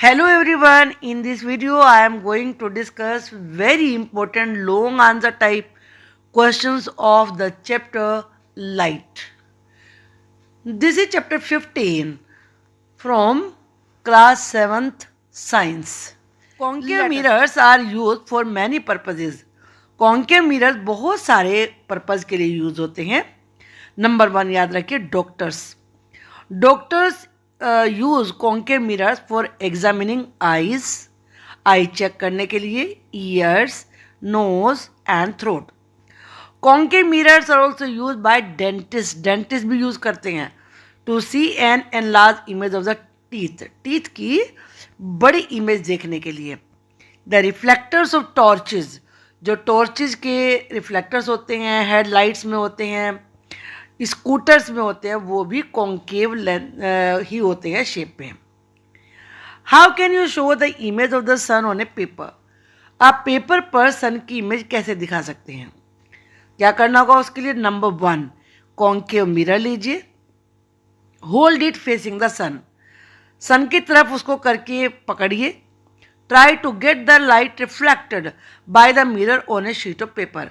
Hello everyone, in this video I am going to discuss very important long answer type questions of the chapter Light. This is chapter 15 from class 7th Science. Concave mirrors are used for many purposes. Concave mirrors बहुत सारे purpose के लिए use होते हैं. Number 1 याद रखिए, doctors use concave mirrors for examining eyes, eye check करने के लिए, ears, nose and throat. Concave mirrors are also use by dentist भी यूज़ करते हैं to see an enlarge image of the teeth की बड़ी इमेज देखने के लिए. द रिफ्लेक्टर्स ऑफ टॉर्चेज, जो टॉर्चेज के रिफ्लेक्टर्स होते हैं, हेडलाइट्स में होते हैं, स्कूटर्स में होते हैं, वो भी कॉन्केव ही होते हैं शेप में. How can you show the image of the sun on a paper? आप पेपर पर सन की इमेज कैसे दिखा सकते हैं? क्या करना होगा उसके लिए? नंबर 1, कॉन्केव मिरर लीजिए, hold it facing the sun, sun की तरफ उसको करके पकड़िए. Try to get the light reflected by the mirror on a sheet of paper,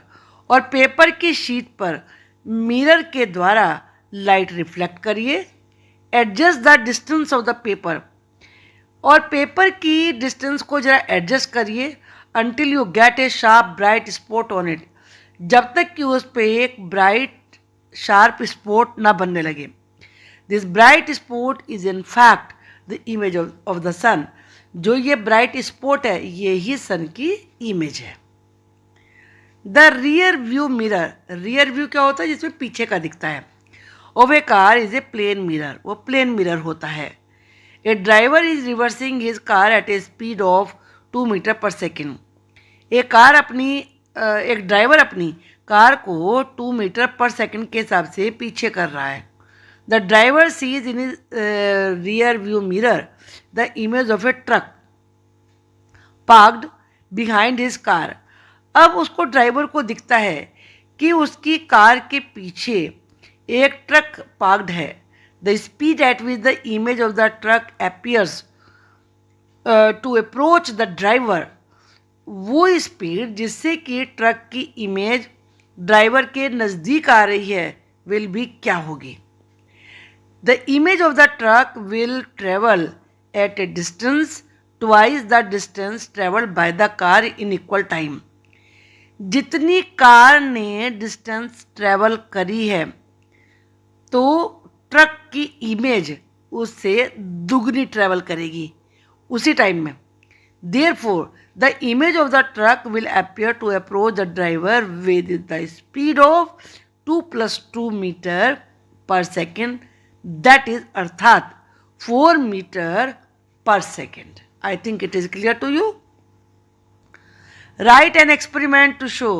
और पेपर की शीट पर मिरर के द्वारा लाइट रिफ्लेक्ट करिए. Adjust the distance of the paper, और पेपर की डिस्टेंस को जरा एडजस्ट करिए. Until you get a sharp bright spot on it, जब तक कि उस पर एक ब्राइट शार्प स्पॉट ना बनने लगे. This bright spot is in fact the image of the sun. जो ये ब्राइट स्पॉट है ये ही सन की इमेज है. The rear view mirror, rear view क्या होता है? जिसमें पीछे का दिखता है. Of a car is a plane mirror, वो प्लेन मिरर होता है. A driver is reversing his car at a speed of 2 metre per second. एक ड्राइवर अपनी कार को 2 मीटर पर सेकेंड के हिसाब से पीछे कर रहा है. The driver sees in his rear view mirror the image of a truck parked behind his car. अब उसको ड्राइवर को दिखता है कि उसकी कार के पीछे एक ट्रक पार्क्ड है. The speed at which the image of the truck appears to approach the driver, वो स्पीड जिससे कि ट्रक की इमेज ड्राइवर के नज़दीक आ रही है विल भी क्या होगी? The image of the truck will travel eight A distance twice the distance travelled by the car in equal time. जितनी कार ने डिस्टेंस ट्रेवल करी है तो ट्रक की इमेज उससे दुगनी ट्रेवल करेगी उसी टाइम में. Therefore the image of the truck will appear to approach the driver with the speed of 2 + 2 metre per second, that is अर्थात 4 metre per second. I think it is clear to you. Write an experiment to show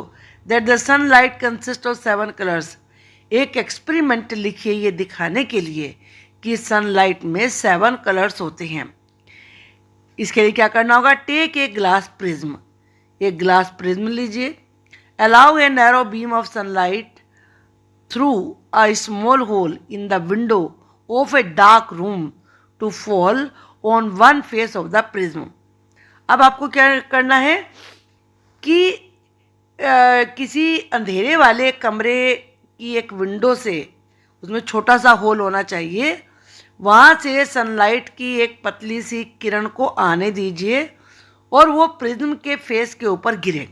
that the sunlight consists of 7 colors. एक experiment लिखिए ये दिखाने के लिए कि sunlight में 7 colours होते हैं. इसके लिए क्या करना होगा? टेक ए ग्लास प्रिज्म, एक ग्लास प्रिज्म लीजिए. Allow a narrow beam of sunlight through a small hole in the window of a dark room to fall on one face of the prism. अब आपको क्या करना है कि किसी अंधेरे वाले कमरे की एक विंडो से, उसमें छोटा सा होल होना चाहिए, वहाँ से सनलाइट की एक पतली सी किरण को आने दीजिए और वो प्रिज्म के फेस के ऊपर गिरे.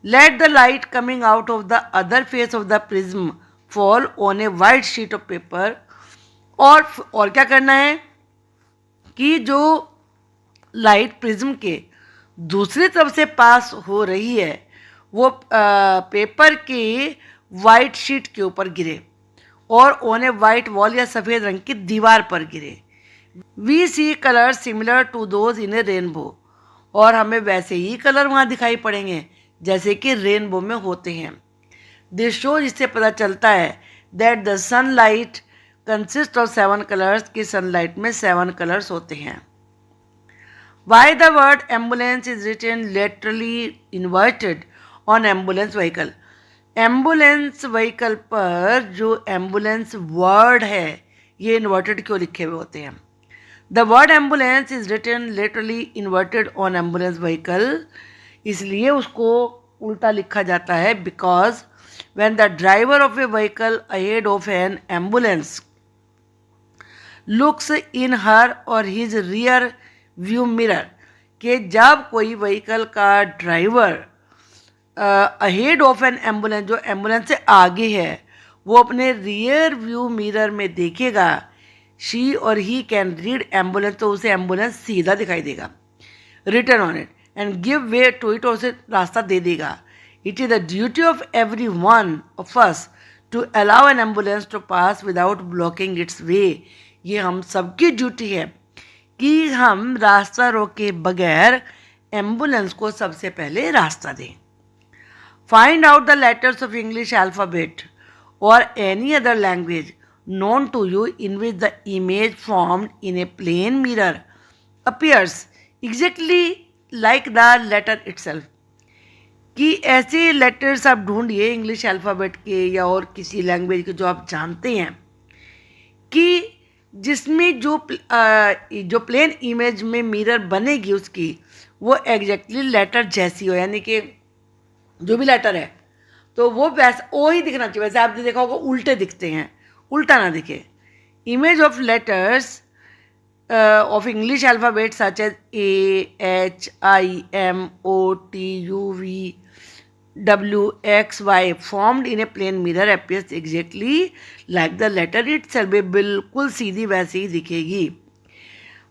Let the light coming out of the other face of the prism fall on A white sheet of paper. और क्या करना है कि जो लाइट प्रिज्म के दूसरी तरफ से पास हो रही है वो पेपर के वाइट शीट के ऊपर गिरे और ऑन ए वाइट वॉल या सफ़ेद रंग की दीवार पर गिरे. We see colour similar to those in a rainbow, और हमें वैसे ही कलर वहाँ दिखाई पड़ेंगे जैसे कि रेनबो में होते हैं. दिस शो, जिससे पता चलता है that the sunlight consist of 7 colours, की सनलाइट में 7 कलर्स होते हैं. Why the word ambulance is written laterally inverted on ambulance vehicle? Ambulance vehicle पर जो एम्बुलेंस वर्ड है ये इन्वर्टेड क्यों लिखे हुए होते हैं? The word ambulance is written literally inverted on ambulance vehicle, इसलिए उसको उल्टा लिखा जाता है because when the driver of a vehicle ahead of an ambulance looks in her or his rear view mirror, कि जब कोई व्हीकल का driver ahead of N ambulance, जो एम्बुलेंस से आगे है, वो अपने रियर व्यू मिरर में देखेगा, शी और ही कैन रीड एम्बुलेंस, तो उसे एम्बुलेंस सीधा दिखाई देगा, written on it and give way to it, और उसे रास्ता दे देगा. It is the duty of every one of us to allow an ambulance to pass without blocking its way. ये हम सबकी ड्यूटी है कि हम रास्ता रोके बगैर एम्बुलेंस को सबसे पहले रास्ता दें. Find out the letters of English alphabet or any other language known to you in which the image formed in a plane mirror appears exactly like the letter itself. कि ऐसे लेटर्स आप ढूंढिए English alphabet के या और किसी language के जो आप जानते हैं कि जिसमें जो प्लेन इमेज में मिरर बनेगी उसकी वो एग्जैक्टली लेटर जैसी हो, यानी कि जो भी लेटर है तो वो वैसा वो ही दिखना चाहिए. वैसे आपने देखा होगा उल्टे दिखते हैं, उल्टा ना दिखे. Image of letters of English alphabet such as A, H, I, M, O, T, U, V, W, X, Y formed in a plane mirror appears exactly like the letter itself. बिल्कुल सीधी वैसे ही दिखेगी.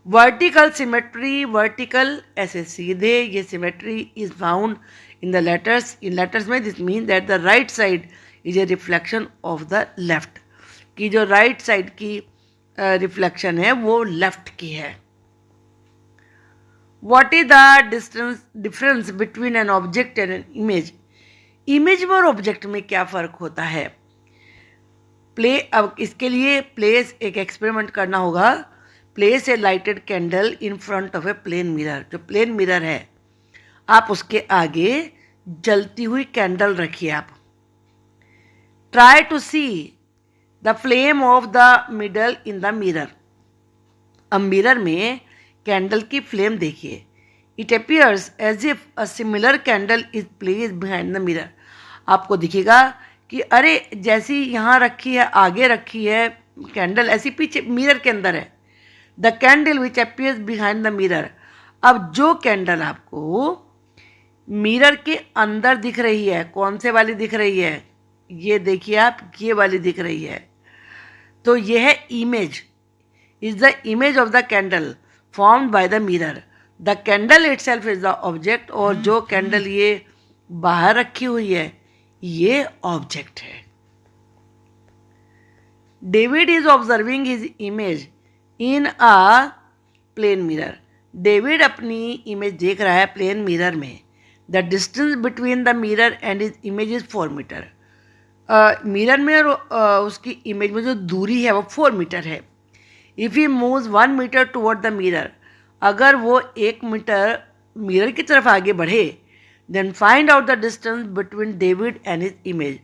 Vertical symmetry, vertical ऐसे सीधे, ये symmetry is found in the letters. In letters में this means that the right side is a reflection of the left. कि जो right side की रिफ्लेक्शन है वो लेफ्ट की है. What is the difference between an object and an image. Image में और ऑब्जेक्ट में क्या फ़र्क होता है. अब इसके लिए प्लेस एक एक्सपेरिमेंट करना होगा. Place a lighted candle in front of a plane mirror. जो प्लेन मिरर है आप उसके आगे जलती हुई कैंडल रखिए. आप try to see the flame of the middle in the mirror. अब मिरर में कैंडल की फ्लेम देखिए. It appears as if a similar candle is placed behind the mirror. आपको दिखेगा कि अरे जैसी यहाँ रखी है, आगे रखी है कैंडल, ऐसी पीछे मिरर के अंदर है. The candle which appears behind the mirror. अब जो कैंडल आपको मिरर के अंदर दिख रही है, कौन से वाली दिख रही है, ये देखिए आप, ये वाली दिख रही है. तो यह है image, is the image of the candle formed by the mirror. The candle itself is the object. और जो कैंडल ये बाहर रखी हुई है ये ऑब्जेक्ट है. David is observing his image in a plane mirror. David अपनी इमेज देख रहा है प्लेन मिरर में. The distance between the mirror and his image is 4 metre. Mirror में और उसकी इमेज में जो दूरी है वो 4 मीटर है. If he moves 1 metre toward the mirror, अगर वो 1 मीटर मिरर की तरफ आगे बढ़े, then find out the distance between David and his image.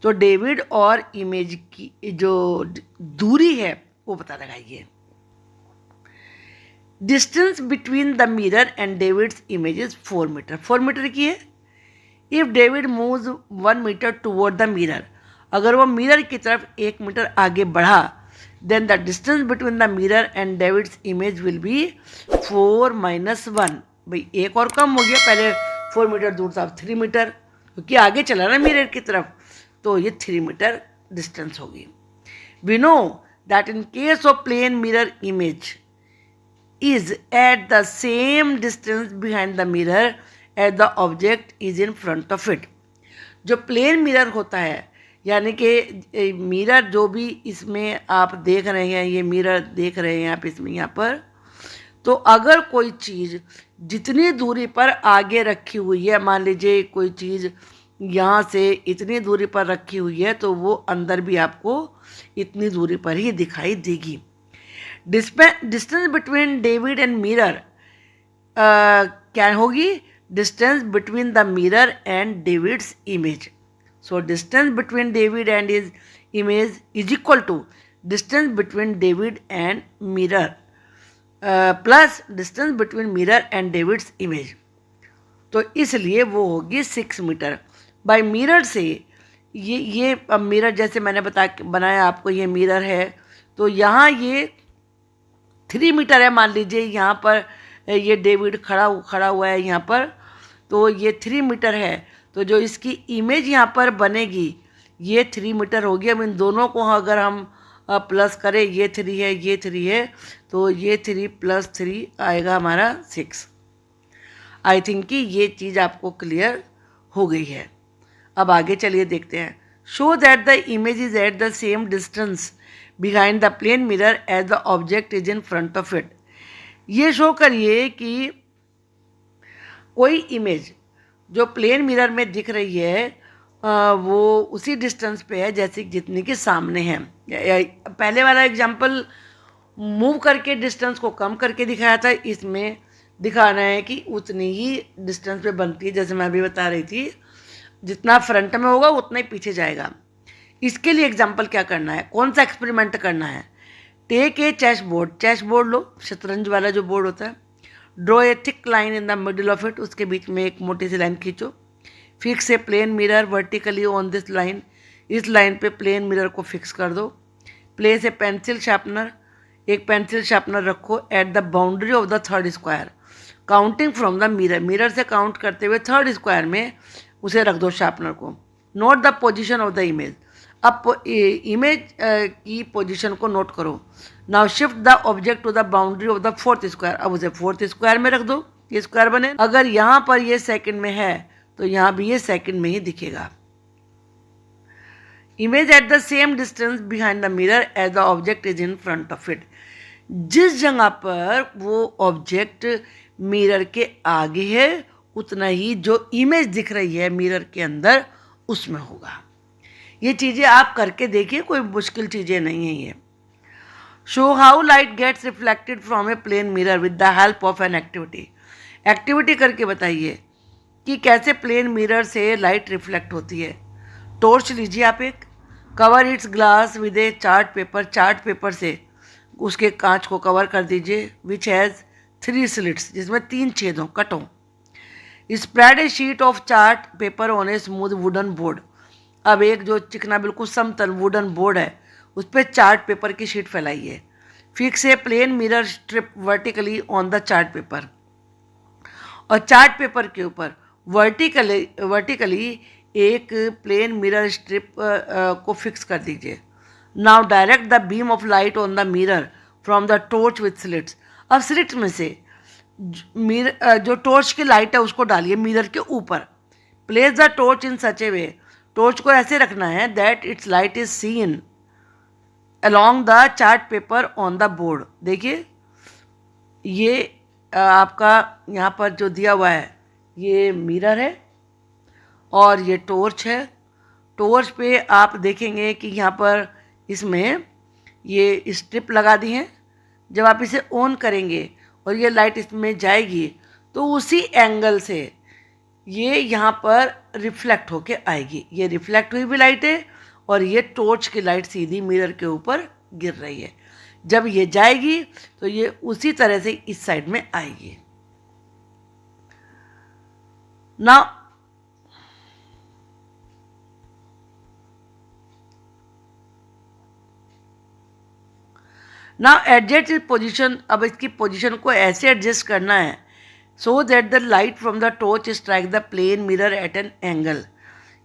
तो डेविड और इमेज की जो दूरी है वो पता लगाइए. Distance between the mirror and David's image is 4 metre. 4 metre की है. If David moves 1 metre toward the mirror, अगर वो मिरर की तरफ 1 मीटर आगे बढ़ा, then the distance between the mirror and David's image will be 4 - 1. भाई एक और कम हो गया, पहले 4 मीटर दूर था, 3 मीटर, क्योंकि आगे चला ना मिरर की तरफ, तो ये 3 मीटर डिस्टेंस होगी. We know that in case of plane mirror image is at the same distance behind the mirror as the object is in front of it. जो प्लेन मिरर होता है, यानी कि मिरर जो भी इसमें आप देख रहे हैं, ये मिरर देख रहे हैं आप इसमें यहाँ पर, तो अगर कोई चीज़ जितनी दूरी पर आगे रखी हुई है, मान लीजिए कोई चीज़ यहाँ से इतनी दूरी पर रखी हुई है, तो वो अंदर भी आपको इतनी दूरी पर ही दिखाई देगी. Distance between David and mirror क्या होगी? Distance between the mirror and David's image. So distance between David and his image is equal to distance between David and mirror. Plus distance between mirror and David's image, तो इसलिए वो होगी 6 metre. Bye mirror से ये अब mirror जैसे मैंने बनाया आपको, ये मिरर है, तो यहाँ ये 3 मीटर है। मान लीजिए यहाँ पर ये डेविड खड़ा हुआ है यहाँ पर, तो ये 3 मीटर है, तो जो इसकी इमेज यहाँ पर बनेगी ये 3 मीटर होगी। अब इन दोनों को अगर हम प्लस करें, ये 3 है, ये 3 है, तो ये 3 + 3 आएगा हमारा 6। आई थिंक कि ये चीज़ आपको क्लियर हो गई है। अब आगे चलिए देखते हैं। Show that the image is at the same distance behind the plane mirror as the object is in front of it. ये शो करिए कि कोई इमेज जो प्लेन मिरर में दिख रही है वो उसी डिस्टेंस पे है जैसे जितनी के सामने है। पहले वाला एग्जांपल मूव करके डिस्टेंस को कम करके दिखाया था, इसमें दिखाना है कि उतनी ही डिस्टेंस पे बनती है। जैसे मैं अभी बता रही थी, जितना फ्रंट में होगा उतना ही पीछे जाएगा। इसके लिए एग्जांपल क्या करना है, कौन सा एक्सपेरिमेंट करना है। टेक ए चेस बोर्ड लो, शतरंज वाला जो बोर्ड होता है। Draw a thick line in the middle of it, उसके बीच में एक मोटी सी लाइन खींचो। Fix a plane mirror vertically on this line, इस लाइन पे प्लेन मिरर को फिक्स कर दो। प्लेस ए पेंसिल शार्पनर, एक पेंसिल शार्पनर रखो at the boundary of the third square, counting from the mirror से काउंट करते हुए थर्ड स्क्वायर में उसे रख दो शार्पनर को। Note the position of the image, अब इमेज की पोजीशन को नोट करो। Now shift the object to the boundary of the fourth square, अब उसे फोर्थ स्क्वायर में रख दो, ये स्क्वायर बने। अगर यहाँ पर ये सेकंड में है तो यहाँ भी ये सेकंड में ही दिखेगा। Image at the same distance behind the mirror as the object is in front of it, जिस जगह पर वो ऑब्जेक्ट मिरर के आगे है उतना ही जो इमेज दिख रही है मिरर के अंदर उसमें होगा। ये चीज़ें आप करके देखिए, कोई मुश्किल चीज़ें नहीं है ये। Show how light gets reflected from a plane mirror with the help of an activity, activity करके बताइए कि कैसे प्लेन मिरर से लाइट रिफ्लेक्ट होती है। टॉर्च लीजिए आप एक, cover its glass with a chart paper से उसके कांच को कवर कर दीजिए, विच हैज़ 3 स्लिट्स, जिसमें 3 छेद हों, कट हों। Spread A sheet of chart paper on a smooth wooden board, अब एक जो चिकना बिल्कुल समतल वुडन बोर्ड है उस पर चार्ट पेपर की शीट फैलाइए। Fix a plane mirror strip vertically on the chart paper, और चार्ट पेपर के ऊपर वर्टिकली एक प्लेन मिरर स्ट्रिप को फिक्स कर दीजिए। Now direct the beam of light on the mirror from the torch with slits, अब slits में से जो टॉर्च की लाइट है उसको डालिए मिरर के ऊपर। Place the torch in such A way, torch को ऐसे रखना है that its light is seen along the chart paper on the board. देखिए ये आपका यहाँ पर जो दिया हुआ है ये मिरर है और ये टॉर्च है। टॉर्च पे आप देखेंगे कि यहाँ पर इसमें ये स्ट्रिप लगा दी है। जब आप इसे ऑन करेंगे और ये लाइट इसमें जाएगी तो उसी एंगल से ये यहाँ पर रिफ्लेक्ट होके आएगी। ये रिफ्लेक्ट हुई भी लाइट है और ये टॉर्च की लाइट सीधी मिरर के ऊपर गिर रही है। जब ये जाएगी तो ये उसी तरह से इस साइड में आएगी। नाउ एडजस्ट इस पोजिशन, अब इसकी पोजिशन को ऐसे एडजस्ट करना है so that the light from the torch strike the plane mirror at an angle,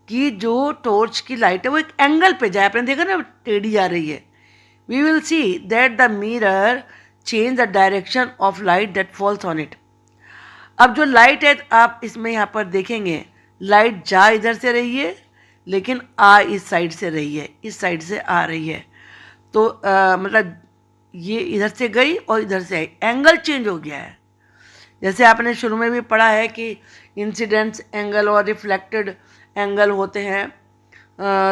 कि जो टॉर्च की लाइट है वो एक एंगल पे जाए। आपने देखा ना टेढ़ी जा रही है। We will see that the mirror change the direction of light that falls on it. अब जो लाइट है आप इसमें यहाँ पर देखेंगे लाइट जा इधर से रही है लेकिन आ इस साइड से रही है, इस साइड से आ रही है। तो मतलब ये इधर से गई और इधर से आई, एंगल चेंज हो गया है। जैसे आपने शुरू में भी पढ़ा है कि इंसिडेंस एंगल और रिफ्लेक्टेड एंगल होते हैं,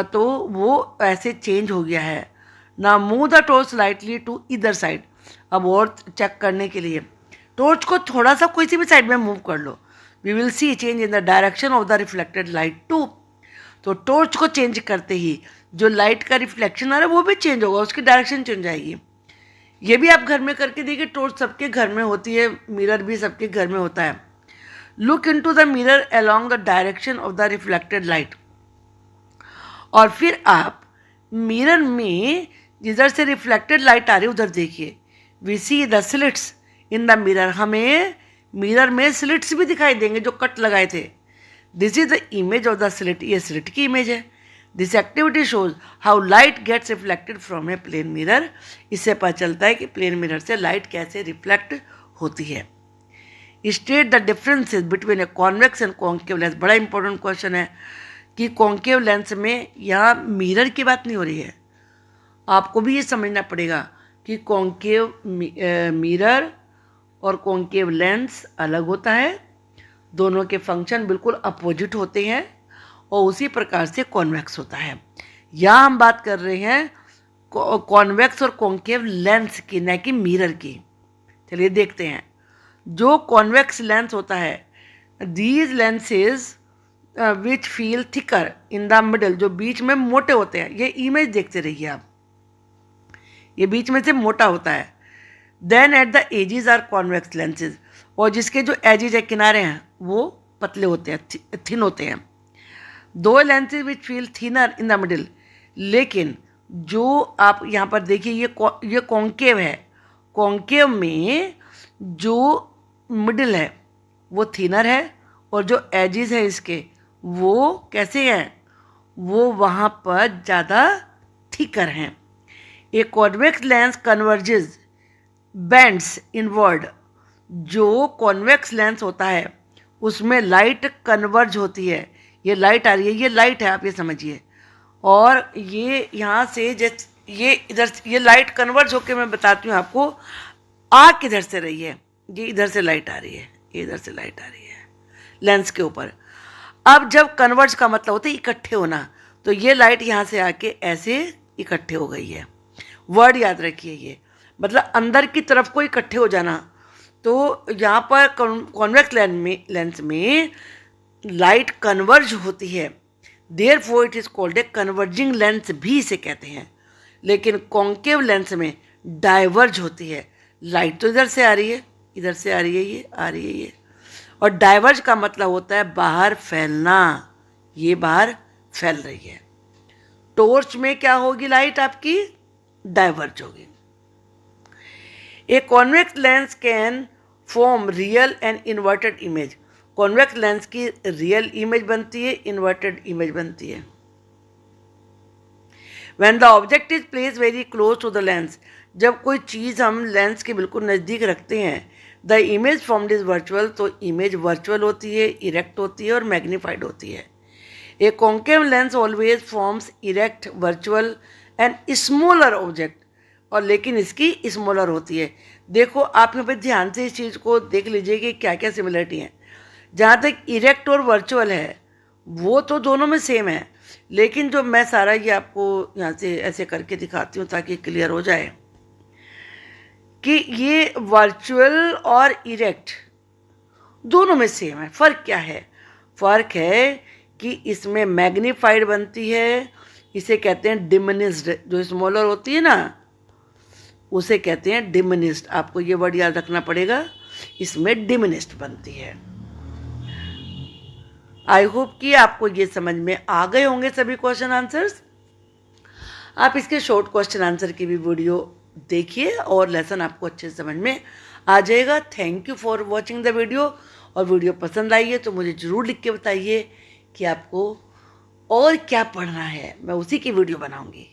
तो वो ऐसे चेंज हो गया है। ना move the torch slightly to इधर साइड, अब और चेक करने के लिए टॉर्च को थोड़ा सा किसी भी साइड में मूव कर लो। We will see change in the direction of the reflected light too. तो टॉर्च को चेंज करते ही जो लाइट का रिफ्लेक्शन आ रहा है वो भी चेंज होगा, उसकी डायरेक्शन चेंज जाएगी। ये भी आप घर में करके देखिए, टोर्च सबके घर में होती है, मिरर भी सबके घर में होता है। Look into the mirror along the direction of the reflected light. और फिर आप मिरर में जिधर से रिफ्लेक्टेड लाइट आ रही है उधर देखिए। We see the slits in the mirror, हमें मिरर में स्लिट्स भी दिखाई देंगे जो कट लगाए थे। This is the image of the slit, ये स्लिट की इमेज है। This activity shows how light gets reflected from a plane mirror. इससे पता चलता है कि प्लेन मिरर से लाइट कैसे रिफ्लेक्ट होती है। State the differences between a convex and concave lens. बड़ा इंपॉर्टेंट क्वेश्चन है कि कॉन्केव लेंस में यहाँ मिरर की बात नहीं हो रही है, आपको भी ये समझना पड़ेगा कि कॉन्केव मिरर और कॉन्केव लेंस अलग होता है, दोनों के फंक्शन बिल्कुल अपोजिट होते हैं, और उसी प्रकार से कॉन्वेक्स होता है। यहाँ हम बात कर रहे हैं कॉन्वेक्स और कॉन्केव लेंस की, न कि मिरर की। चलिए देखते हैं। जो कॉन्वेक्स लेंस होता है, these lenses which feel thicker in the middle, जो बीच में मोटे होते हैं, ये इमेज देखते रहिए आप, ये बीच में से मोटा होता है। Then at the edges are convex lenses, और जिसके जो एजेस है, किनारे हैं, वो पतले होते हैं, थिन होते हैं। दो lenses which feel thinner in the middle, लेकिन जो आप यहाँ पर देखिए ये कॉन्केव है, कॉन्केव में जो मिडिल है वो थिनर है, और जो एजेस है इसके वो कैसे हैं, वो वहाँ पर ज़्यादा थिकर हैं। A convex lens converges bends inward, जो कॉन्वेक्स लेंस होता है उसमें लाइट कन्वर्ज होती है। ये लाइट आ रही है, ये लाइट है, आप ये समझिए, और ये यहाँ से जैसे ये इधर ये लाइट कन्वर्ज होकर, मैं बताती हूँ आपको, आ किधर से रही है, ये इधर से लाइट आ रही है, ये इधर से लाइट आ रही है लेंस के ऊपर। अब जब कन्वर्ज का मतलब होता है इकट्ठे होना, तो ये लाइट यहाँ से आके ऐसे इकट्ठे हो गई है। वर्ड याद रखिए, ये मतलब अंदर की तरफ को इकट्ठे हो जाना। तो यहाँ पर कॉन्वेक्स लेंस में लाइट कन्वर्ज होती है, therefore it is called a converging lens भी इसे कहते हैं। लेकिन कॉन्केव लेंस में डाइवर्ज होती है, लाइट तो इधर से आ रही है, इधर से आ रही है, ये आ रही है ये, और डाइवर्ज का मतलब होता है बाहर फैलना, ये बाहर फैल रही है। टॉर्च में क्या होगी, लाइट आपकी डाइवर्ज होगी। A convex lens can form real and inverted image. Convex lens की रियल इमेज बनती है, इन्वर्टेड इमेज बनती है। When the object is place very close to the lens, जब कोई चीज़ हम लेंस के बिल्कुल नज़दीक रखते हैं, the image formed is virtual, तो इमेज वर्चुअल होती है, इरेक्ट होती है और मैग्नीफाइड होती है। A concave lens always forms erect, virtual and smaller object, और लेकिन इसकी स्मॉलर होती है। देखो आप यहाँ पे ध्यान से इस चीज़ को देख लीजिए कि क्या क्या सिमिलरिटी है। जहाँ तक इरेक्ट और वर्चुअल है वो तो दोनों में सेम है, लेकिन जो मैं सारा ये आपको यहाँ से ऐसे करके दिखाती हूँ ताकि क्लियर हो जाए कि ये वर्चुअल और इरेक्ट दोनों में सेम है। फ़र्क क्या है, फ़र्क है कि इसमें मैग्नीफाइड बनती है, इसे कहते हैं डिमिनिस्ड, जो स्मॉलर होती है ना उसे कहते हैं डिमिनिस्ड। आपको ये वर्ड याद रखना पड़ेगा, इसमें डिमिनिस्ड बनती है। आई होप कि आपको ये समझ में आ गए होंगे सभी क्वेश्चन आंसर्स। आप इसके शॉर्ट क्वेश्चन आंसर की भी वीडियो देखिए और लेसन आपको अच्छे से समझ में आ जाएगा। Thank you for watching the video, और वीडियो पसंद आई है तो मुझे ज़रूर लिख के बताइए कि आपको और क्या पढ़ना है, मैं उसी की वीडियो बनाऊंगी।